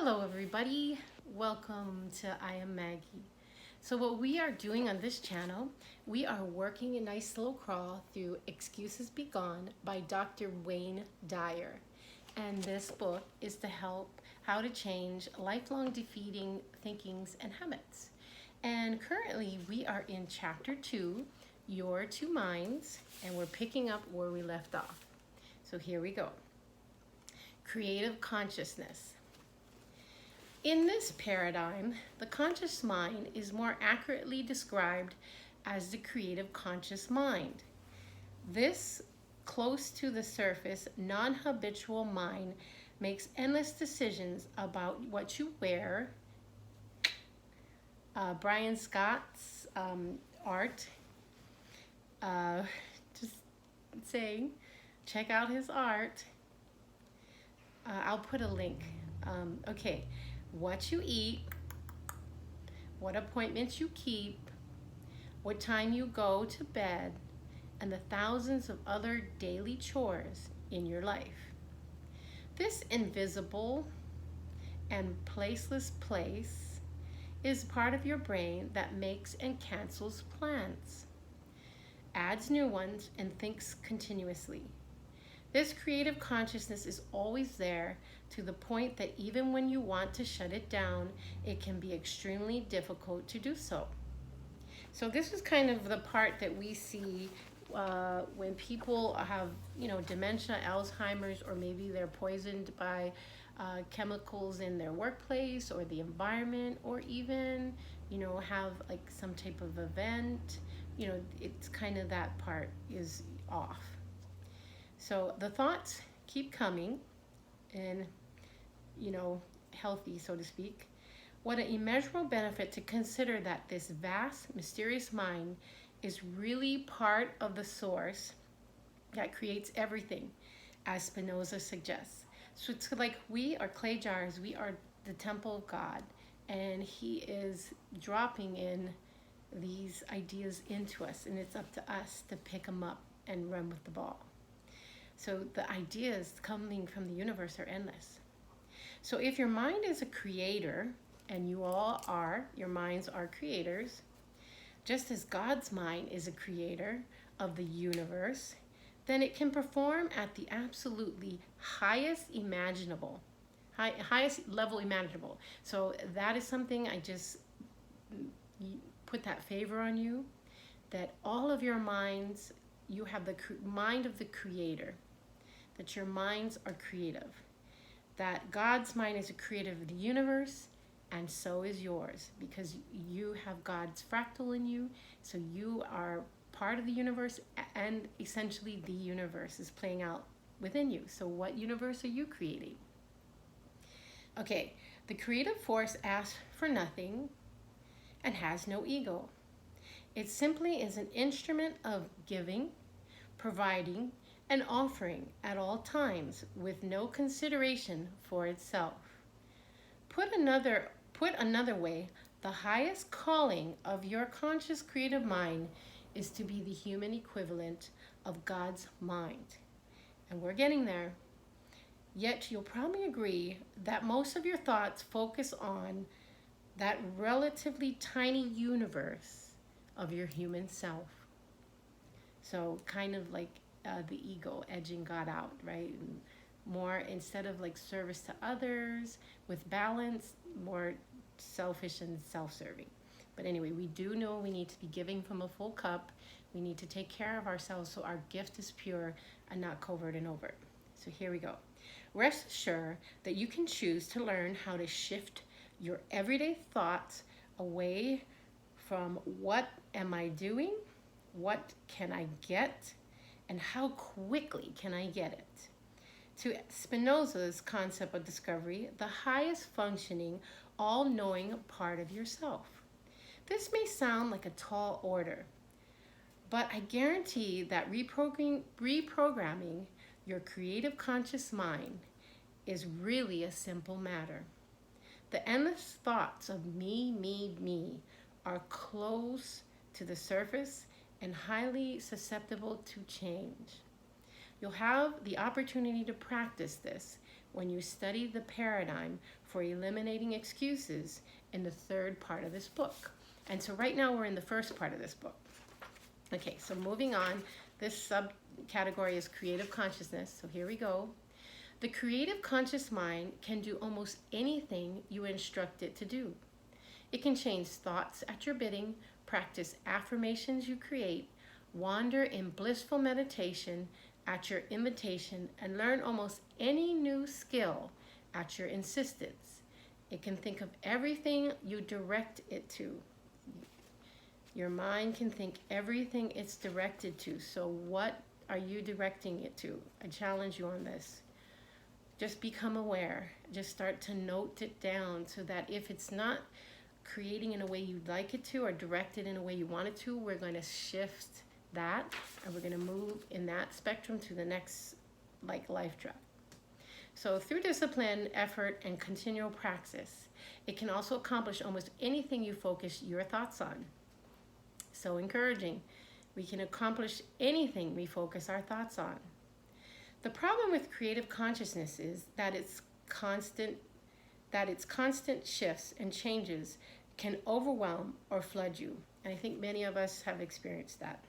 Hello everybody, welcome to I Am Maggie. So what we are doing on this channel, we are working a nice little crawl through Excuses Be Gone by Dr. Wayne Dyer. And this book is to help how to change lifelong defeating thinkings and habits. And currently we are in chapter 2, Your Two Minds, and we're picking up where we left off. So here we go. Creative consciousness. In this paradigm, the conscious mind is more accurately described as the creative conscious mind. This close to the surface, non-habitual mind makes endless decisions about what you wear. Brian Scott's art, just saying, check out his art. I'll put a link. Okay. What you eat, what appointments you keep, what time you go to bed, and the thousands of other daily chores in your life. This invisible and placeless place is part of your brain that makes and cancels plans, adds new ones, and thinks continuously. This creative consciousness is always there, to the point that even when you want to shut it down, it can be extremely difficult to do so. So this is kind of the part that we see when people have, dementia, Alzheimer's, or maybe they're poisoned by chemicals in their workplace or the environment, or even, have like some type of event. It's kind of that part is off. So the thoughts keep coming, and healthy, so to speak. What an immeasurable benefit to consider that this vast, mysterious mind is really part of the source that creates everything, as Spinoza suggests. So it's like we are clay jars, we are the temple of God, and he is dropping in these ideas into us, and it's up to us to pick them up and run with the ball. So the ideas coming from the universe are endless. So if your mind is a creator, and you all are, your minds are creators, just as God's mind is a creator of the universe, then it can perform at the absolutely highest imaginable, highest level imaginable. So that is something I just put that favor on you, that all of your minds, you have the mind of the creator, that your minds are creative, that God's mind is a creator of the universe, and so is yours, because you have God's fractal in you, so you are part of the universe, and essentially the universe is playing out within you. So what universe are you creating? Okay, the creative force asks for nothing and has no ego. It simply is an instrument of giving, providing, and offering at all times with no consideration for itself. Put another way, the highest calling of your conscious creative mind is to be the human equivalent of God's mind. And we're getting there. Yet you'll probably agree that most of your thoughts focus on that relatively tiny universe of your human self. So kind of like the ego edging God out, right? And more, instead of like service to others with balance, more selfish and self-serving. But anyway, we do know we need to be giving from a full cup. We need to take care of ourselves so our gift is pure and not covert and overt. So here we go. Rest assured that you can choose to learn how to shift your everyday thoughts away from what am I doing, what can I get, and how quickly can I get it, to Spinoza's concept of discovery, the highest functioning, all-knowing part of yourself. This may sound like a tall order, but I guarantee that reprogramming your creative conscious mind is really a simple matter. The endless thoughts of me are close to the surface and highly susceptible to change. You'll have the opportunity to practice this when you study the paradigm for eliminating excuses in the third part of this book. And so right now we're in the first part of this book. Okay, so moving on, this subcategory is creative consciousness. So here we go. The creative conscious mind can do almost anything you instruct it to do. It can change thoughts at your bidding, practice affirmations you create, wander in blissful meditation at your invitation, and learn almost any new skill at your insistence. It can think of everything you direct it to. Your mind can think everything it's directed to. So what are you directing it to? I challenge you on this. Just become aware. Just start to note it down so that if it's not creating in a way you'd like it to or directed in a way you want it to, we're going to shift that and we're going to move in that spectrum to the next life track. So through discipline, effort, and continual practice, it can also accomplish almost anything you focus your thoughts on. So encouraging. We can accomplish anything we focus our thoughts on. The problem with creative consciousness is that its constant shifts and changes can overwhelm or flood you. And I think many of us have experienced that.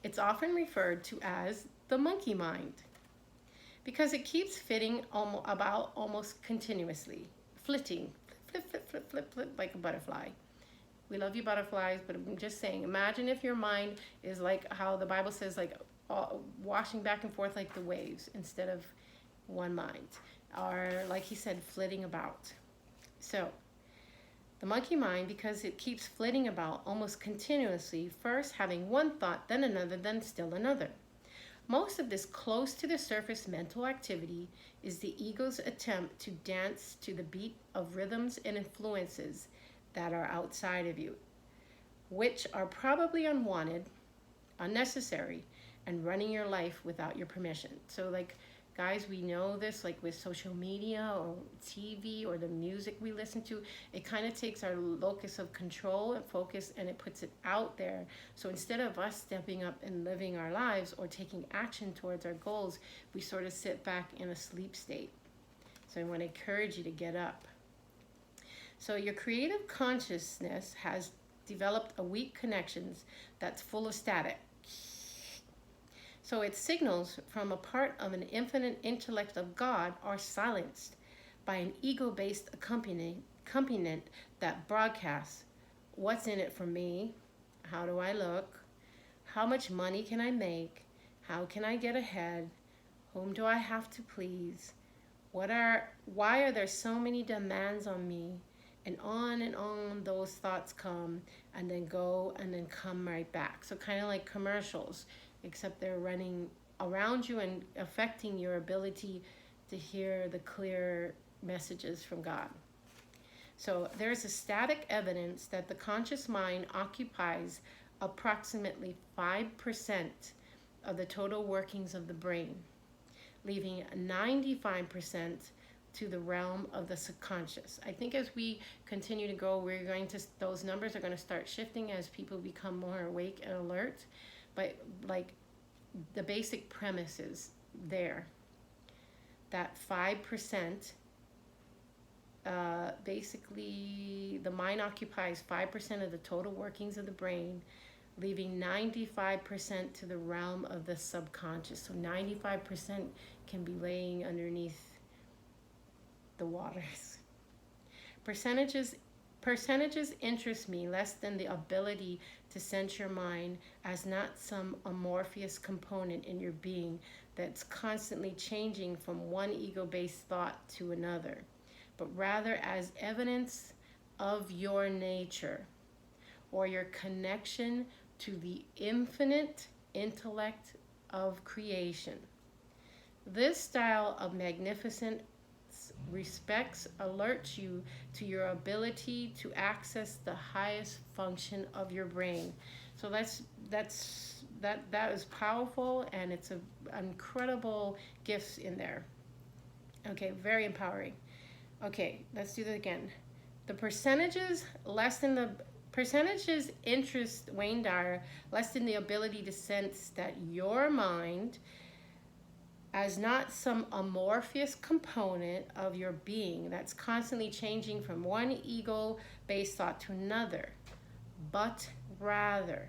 It's often referred to as the monkey mind because it keeps flitting about almost continuously, flitting, flip, like a butterfly. We love you butterflies, but I'm just saying, imagine if your mind is like how the Bible says, like washing back and forth like the waves instead of one mind, or like he said, flitting about. So the monkey mind, because it keeps flitting about almost continuously, first having one thought, then another, then still another. Most of this close to the surface mental activity is the ego's attempt to dance to the beat of rhythms and influences that are outside of you, which are probably unwanted, unnecessary, and running your life without your permission. So guys, we know this, with social media or TV or the music we listen to, it kind of takes our locus of control and focus and it puts it out there. So instead of us stepping up and living our lives or taking action towards our goals, we sort of sit back in a sleep state. So I want to encourage you to get up. So your creative consciousness has developed a weak connections that's full of static. So its signals from a part of an infinite intellect of God are silenced by an ego-based accompaniment that broadcasts what's in it for me, how do I look, how much money can I make, how can I get ahead, whom do I have to please, why are there so many demands on me, and on those thoughts come and then go and then come right back. So kind of like commercials, except they're running around you and affecting your ability to hear the clear messages from God. So there's a static evidence that the conscious mind occupies approximately 5% of the total workings of the brain, leaving 95% to the realm of the subconscious. I think as we continue to go, those numbers are going to start shifting as people become more awake and alert. But the basic premise is there, that 5%, basically the mind occupies 5% of the total workings of the brain, leaving 95% to the realm of the subconscious. So 95% can be laying underneath the waters. Percentages interest me less than the ability to sense your mind as not some amorphous component in your being that's constantly changing from one ego-based thought to another, but rather as evidence of your nature or your connection to the infinite intellect of creation. This style of magnificent alerts you to your ability to access the highest function of your brain. So that is powerful, and it's an incredible gifts in there. Okay, very empowering. Okay, let's do that again. The percentages interest Wayne Dyer less than the ability to sense that your mind as not some amorphous component of your being that's constantly changing from one ego-based thought to another, but rather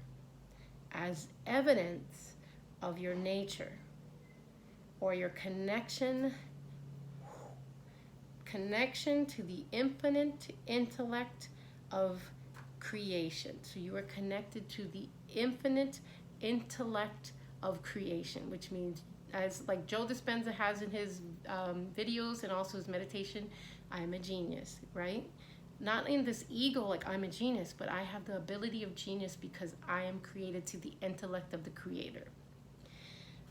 as evidence of your nature or your connection to the infinite intellect of creation. So you are connected to the infinite intellect of creation, which means, as like Joe Dispenza has in his videos and also his meditation, I am a genius, right? Not in this ego like I'm a genius, but I have the ability of genius because I am created to the intellect of the creator.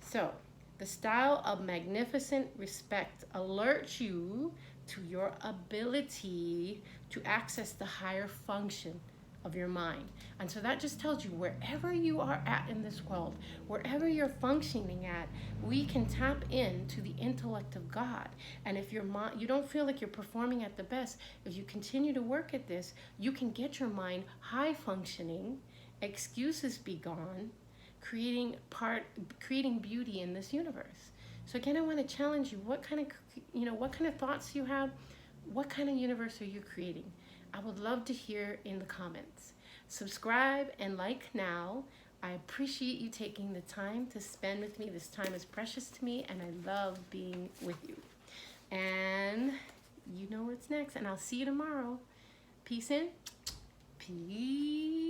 So the style of magnificent respect alerts you to your ability to access the higher function of your mind. And so that just tells you wherever you are at in this world, wherever you're functioning at, we can tap into the intellect of God. And if your mind, you don't feel like you're performing at the best, if you continue to work at this, you can get your mind high functioning, excuses be gone, creating beauty in this universe. So again, I want to challenge you. What kind of thoughts you have? What kind of universe are you creating? I would love to hear in the comments. Subscribe and like now. I appreciate you taking the time to spend with me. This time is precious to me, and I love being with you. And you know what's next, and I'll see you tomorrow. Peace in. Peace.